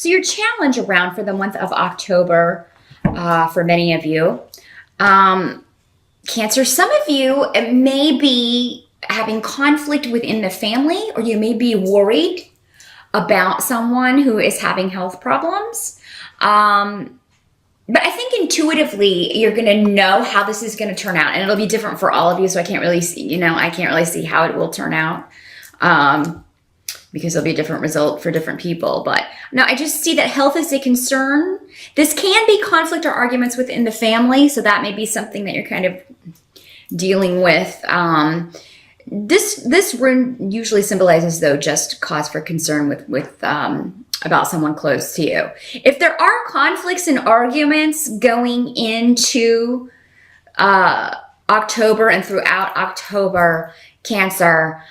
So your challenge around for the month of October, for many of you, Cancer, some of you may be having conflict within the family, or you may be worried about someone who is having health problems. But I think intuitively you're going to know how this is going to turn out, and it'll be different for all of you. So I can't really see, I can't really see how it will turn out, because there'll be a different result for different people. But no, I just see that health is a concern. This can be conflict or arguments within the family, so that may be something that you're kind of dealing with. This rune usually symbolizes, though, just cause for concern with about someone close to you. If there are conflicts and arguments going into October and throughout October, Cancer,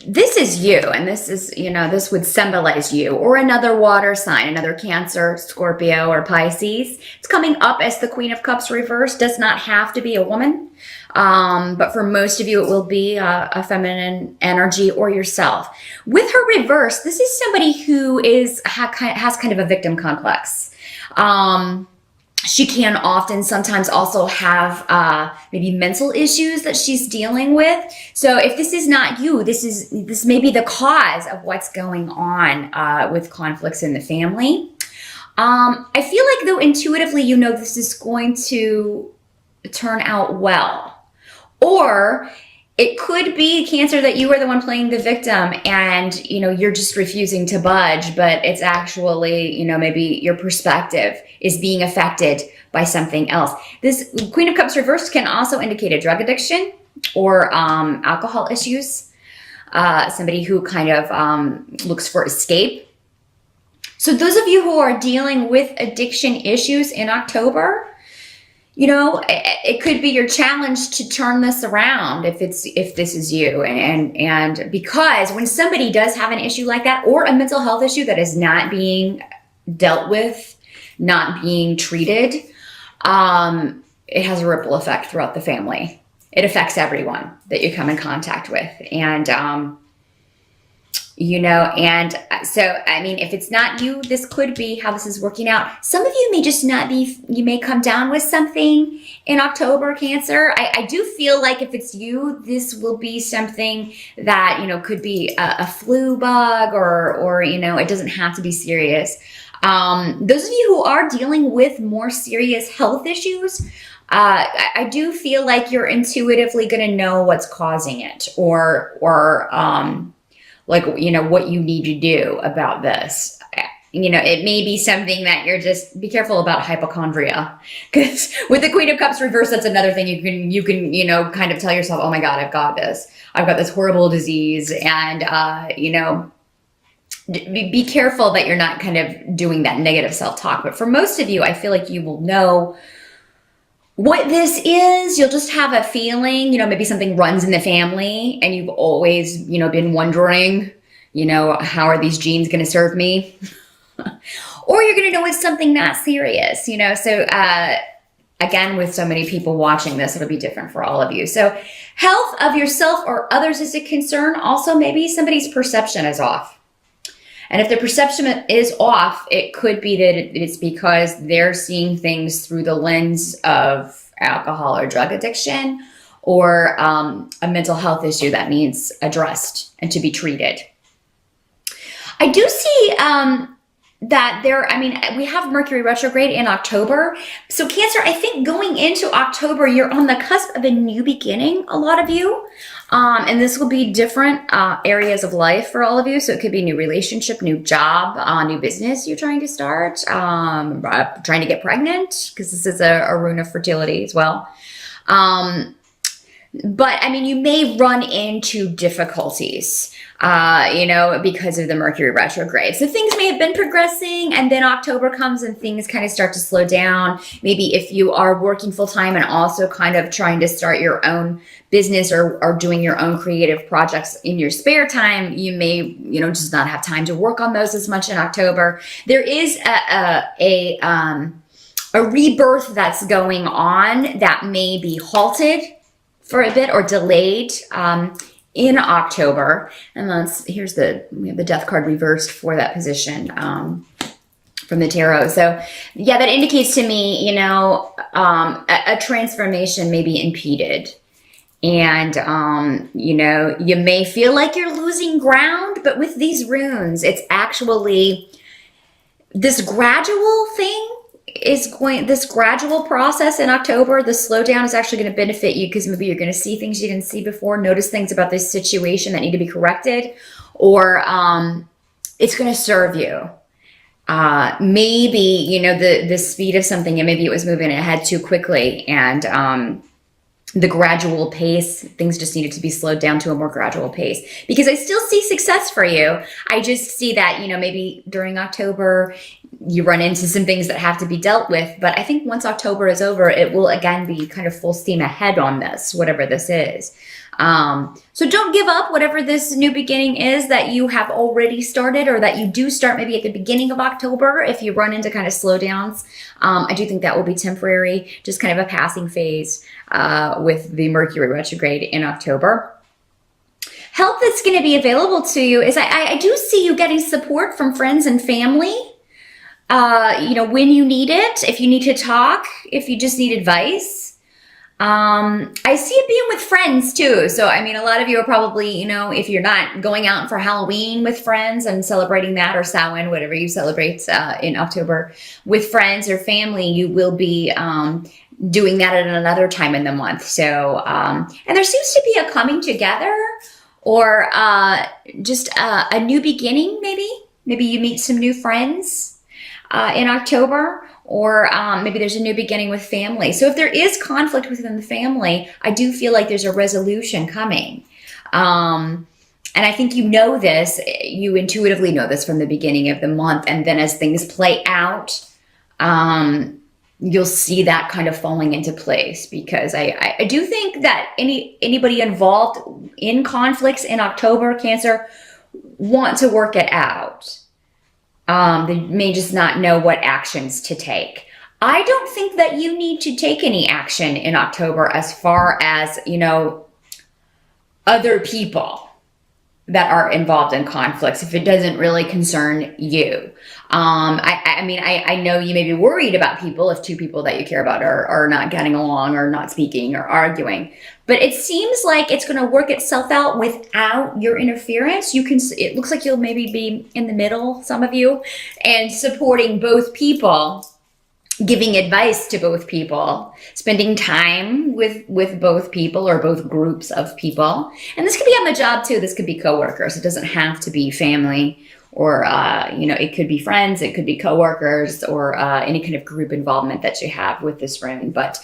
this is you, and this is, this would symbolize you or another water sign, another Cancer, Scorpio, or Pisces. It's coming up as the Queen of Cups reversed. Does not have to be a woman, but for most of you, it will be a feminine energy or yourself. With her reverse, this is somebody who has kind of a victim complex. She can sometimes also have maybe mental issues that she's dealing with. So if this is not you, this may be the cause of what's going on with conflicts in the family. I feel like, though, intuitively, this is going to turn out well. Or it could be, Cancer, that you are the one playing the victim and, you're just refusing to budge, but it's actually, maybe your perspective is being affected by something else. This Queen of Cups reversed can also indicate a drug addiction or alcohol issues. Somebody who kind of looks for escape. So those of you who are dealing with addiction issues in October, it could be your challenge to turn this around if this is you. And because when somebody does have an issue like that, or a mental health issue that is not being dealt with, not being treated, it has a ripple effect throughout the family. It affects everyone that you come in contact with. And, and so, if it's not you, this could be how this is working out. Some of you may just not be, you may come down with something in October, Cancer. I do feel like if it's you, this will be something that, could be a flu bug or, it doesn't have to be serious. Those of you who are dealing with more serious health issues, I do feel like you're intuitively going to know what's causing it or what you need to do about this. It may be something that you're just, be careful about hypochondria, because with the Queen of Cups reverse, that's another thing you can kind of tell yourself, oh my God, I've got this horrible disease. And, be careful that you're not kind of doing that negative self-talk. But for most of you, I feel like you will know what this is. You'll just have a feeling, maybe something runs in the family and you've always, been wondering, how are these genes going to serve me? Or you're going to know it's something not serious, So again, with so many people watching this, it'll be different for all of you. So health of yourself or others is a concern. Also, maybe somebody's perception is off. And if the perception is off, it could be that it's because they're seeing things through the lens of alcohol or drug addiction or a mental health issue that needs addressed and to be treated. I do see that we have Mercury retrograde in October. So Cancer, I think going into October, you're on the cusp of a new beginning, a lot of you. And this will be different areas of life for all of you. So it could be new relationship, new job, new business you're trying to start, trying to get pregnant, because this is a rune of fertility as well. But you may run into difficulties, because of the Mercury retrograde. So things may have been progressing, and then October comes and things kind of start to slow down. Maybe if you are working full time and also kind of trying to start your own business or doing your own creative projects in your spare time, you may, just not have time to work on those as much in October. There is a rebirth that's going on that may be halted for a bit or delayed in October. And here's we have the death card reversed for that position from the tarot. So yeah, that indicates to me, a transformation may be impeded. And, you may feel like you're losing ground, but with these runes, it's actually this gradual thing this gradual process in October. The slowdown is actually going to benefit you because maybe you're going to see things you didn't see before, notice things about this situation that need to be corrected, or it's going to serve you. Maybe, the speed of something, and maybe it was moving ahead too quickly, and the gradual pace, things just needed to be slowed down to a more gradual pace, because I still see success for you. I just see that, maybe during October, you run into some things that have to be dealt with. But I think once October is over, it will again be kind of full steam ahead on this, whatever this is. So don't give up, whatever this new beginning is that you have already started, or that you do start maybe at the beginning of October. If you run into kind of slowdowns, I do think that will be temporary, just kind of a passing phase with the Mercury retrograde in October. Help that's going to be available to you is I do see you getting support from friends and family. When you need it, if you need to talk, if you just need advice. I see it being with friends too. So, a lot of you are probably, if you're not going out for Halloween with friends and celebrating that, or Samhain, whatever you celebrate in October with friends or family, you will be doing that at another time in the month. So, and there seems to be a coming together, or just a new beginning, maybe. Maybe you meet some new friends in October. Or maybe there's a new beginning with family. So if there is conflict within the family, I do feel like there's a resolution coming. And I think you intuitively know this from the beginning of the month. And then as things play out, you'll see that kind of falling into place, because I do think that anybody involved in conflicts in October, Cancer, want to work it out. They may just not know what actions to take. I don't think that you need to take any action in October as far as, other people that are involved in conflicts, if it doesn't really concern you. I know you may be worried about people if two people that you care about are not getting along, or not speaking, or arguing. But it seems like it's going to work itself out without your interference. It looks like you'll maybe be in the middle, some of you, and supporting both people, giving advice to both people, spending time with both people or both groups of people. And this could be on the job too. This could be coworkers. It doesn't have to be family, or, it could be friends, it could be coworkers, or any kind of group involvement that you have with this rune. But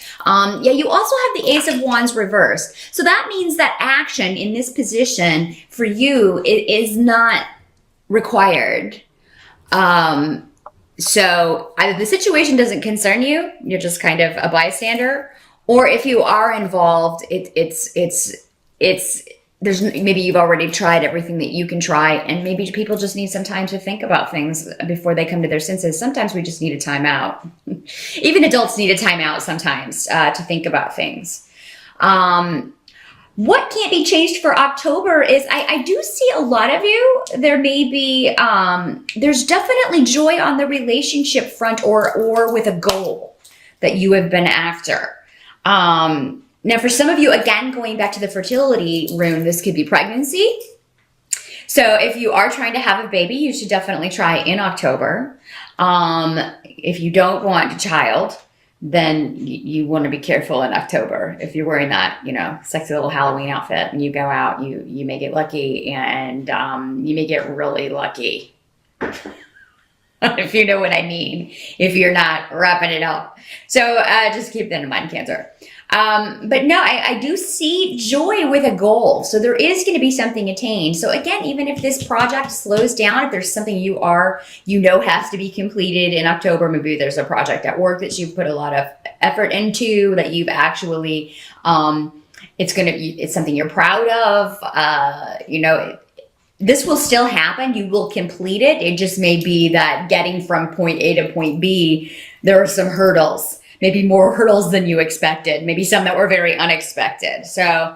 you also have the Ace of Wands reversed. So that means that action in this position for you is not required. So either the situation doesn't concern you, you're just kind of a bystander, or if you are involved, there's maybe you've already tried everything that you can try, and maybe people just need some time to think about things before they come to their senses. Sometimes we just need a timeout. Even adults need a timeout sometimes to think about things. What can't be changed for October is I do see a lot of you. There may be, there's definitely joy on the relationship front, or with a goal that you have been after. Now, for some of you, again, going back to the fertility rune, this could be pregnancy. So if you are trying to have a baby, you should definitely try in October. If you don't want a child, then you want to be careful in October. If you're wearing that, sexy little Halloween outfit and you go out, you may get lucky, and you may get really lucky. If you know what I mean, if you're not wrapping it up. So just keep that in mind, Cancer. But no, I do see joy with a goal. So there is going to be something attained. So again, even if this project slows down, if there's something has to be completed in October, maybe there's a project at work that you've put a lot of effort into, that you've actually, it's something you're proud of, this will still happen. You will complete it. It just may be that getting from point A to point B, there are some hurdles. Maybe more hurdles than you expected, maybe some that were very unexpected. So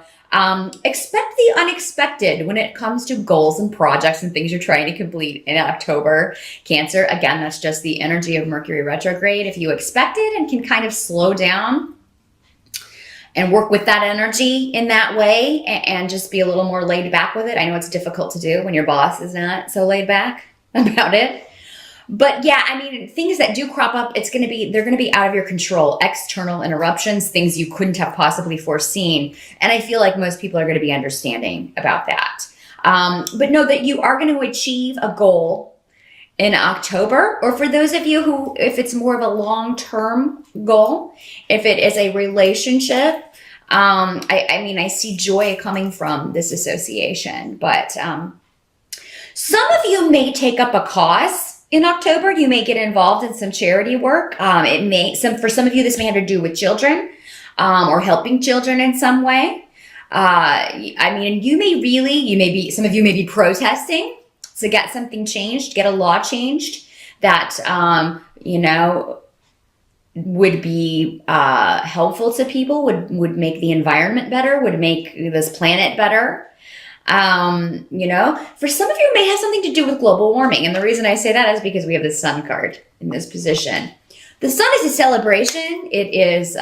Expect the unexpected when it comes to goals and projects and things you're trying to complete in October, Cancer. Again, that's just the energy of Mercury retrograde. If you expect it and can kind of slow down and work with that energy in that way and just be a little more laid back with it. I know it's difficult to do when your boss is not so laid back about it. But yeah, I mean, things that do crop up, they're going to be out of your control. External interruptions, things you couldn't have possibly foreseen. And I feel like most people are going to be understanding about that. But know that you are going to achieve a goal in October, or for those of you who, if it's more of a long-term goal, if it is a relationship, I mean, I see joy coming from this association, but some of you may take up a cause in October. You may get involved in some charity work. For some of you, this may have to do with children, or helping children in some way. I mean, some of you may be protesting to get something changed, get a law changed that, would be helpful to people, would make the environment better, would make this planet better. For some of you, it may have something to do with global warming. And the reason I say that is because we have the Sun card in this position. The Sun is a celebration. It is,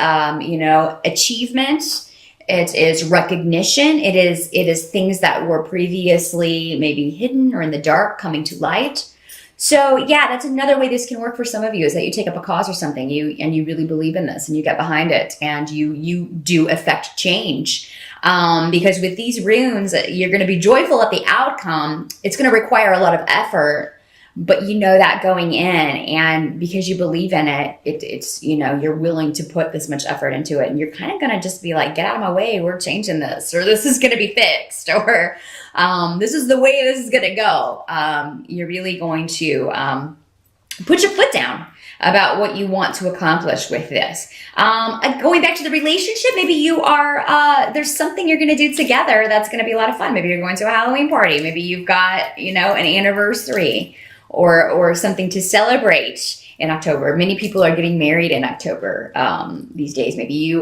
achievement. It is recognition. It is things that were previously maybe hidden or in the dark coming to light. So yeah, that's another way this can work for some of you, is that you take up a cause or something, you really believe in this and you get behind it and you do affect change. Because with these runes, you're going to be joyful at the outcome. It's going to require a lot of effort, but you know that going in, and because you believe in it, it's you're willing to put this much effort into it, and you're kind of going to just be like, get out of my way, we're changing this, or this is going to be fixed, or this is the way this is going to go. You're really going to put your foot down about what you want to accomplish with this. Going back to the relationship, maybe you are, there's something you're going to do together that's going to be a lot of fun. Maybe you're going to a Halloween party. Maybe you've got, an anniversary or something to celebrate in October. Many people are getting married in October these days. Maybe you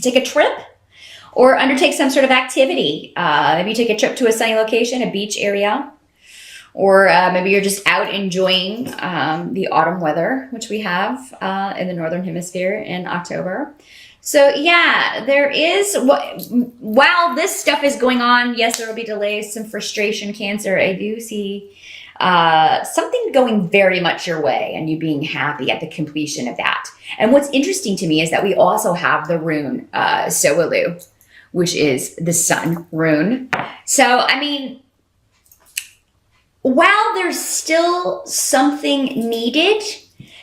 take a trip or undertake some sort of activity. Maybe you take a trip to a sunny location, a beach area. Or maybe you're just out enjoying the autumn weather, which we have in the Northern Hemisphere in October. So yeah, there is, while this stuff is going on, yes, there will be delays, some frustration, Cancer. I do see something going very much your way and you being happy at the completion of that. And what's interesting to me is that we also have the rune So'alu, which is the sun rune. So, I mean, while there's still something needed,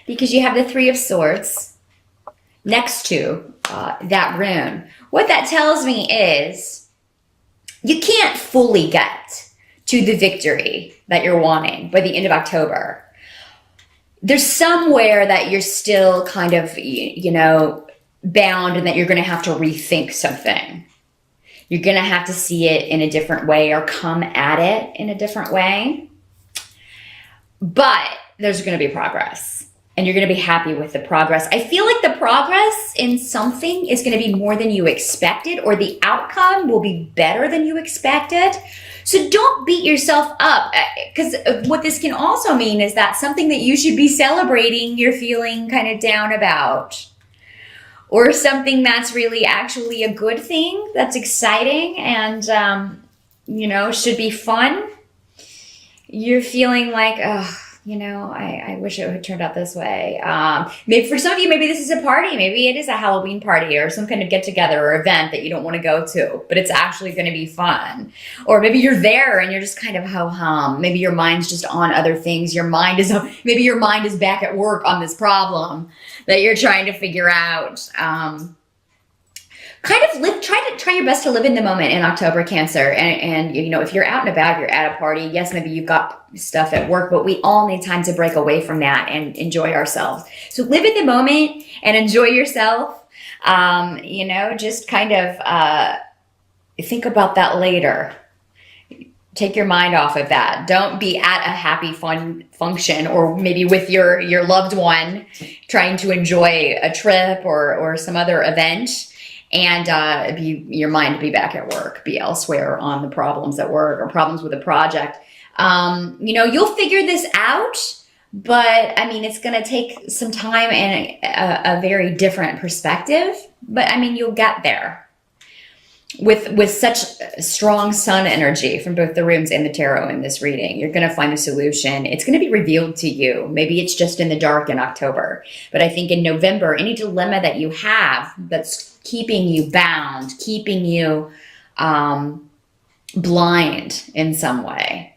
because you have the Three of Swords next to that rune, what that tells me is you can't fully get to the victory that you're wanting by the end of October. There's somewhere that you're still kind of, bound, and that you're going to have to rethink something. You're going to have to see it in a different way or come at it in a different way. But there's going to be progress, and you're going to be happy with the progress. I feel like the progress in something is going to be more than you expected, or the outcome will be better than you expected. So don't beat yourself up, because what this can also mean is that something that you should be celebrating, you're feeling kind of down about, or something that's really actually a good thing, that's exciting and, should be fun. You're feeling like, I wish it had turned out this way. Maybe for some of you, maybe this is a party. Maybe it is a Halloween party or some kind of get together or event that you don't want to go to, but it's actually going to be fun. Or maybe you're there and you're just kind of ho-hum. Maybe your mind's just on other things. Maybe your mind is back at work on this problem that you're trying to figure out. Try your best to live in the moment in October, Cancer. And if you're out and about, you're at a party, yes, maybe you've got stuff at work, but we all need time to break away from that and enjoy ourselves. So live in the moment and enjoy yourself. Just kind of think about that later. Take your mind off of that. Don't be at a happy, fun function, or maybe with your loved one trying to enjoy a trip or some other event, and your mind to be back at work, be elsewhere on the problems at work or problems with a project. You'll figure this out, but I mean, it's going to take some time and a very different perspective. But I mean, you'll get there with such strong sun energy from both the rooms and the tarot in this reading. You're going to find a solution. It's going to be revealed to you. Maybe it's just in the dark in October, but I think in November, any dilemma that you have that's keeping you bound, keeping you blind in some way,